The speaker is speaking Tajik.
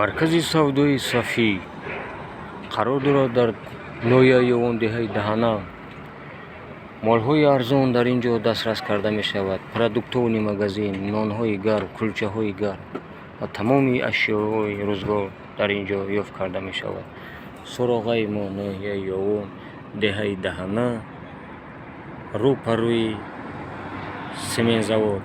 маркази савдои сафӣ қарор дорад дар ноҳияи он деҳаи Даҳана. молҳои арзон дар ин ҷо дастрас карда мешавад. Продуктовни магазин, нонҳои гарм, кулчаҳои гарм ва тамоми ашёҳои рӯзгор дар ин ҷо ёфт карда мешавад. суроғаи мо ноҳияи Ёвон, деҳаи Даҳана, рӯпарӯи сементзавод.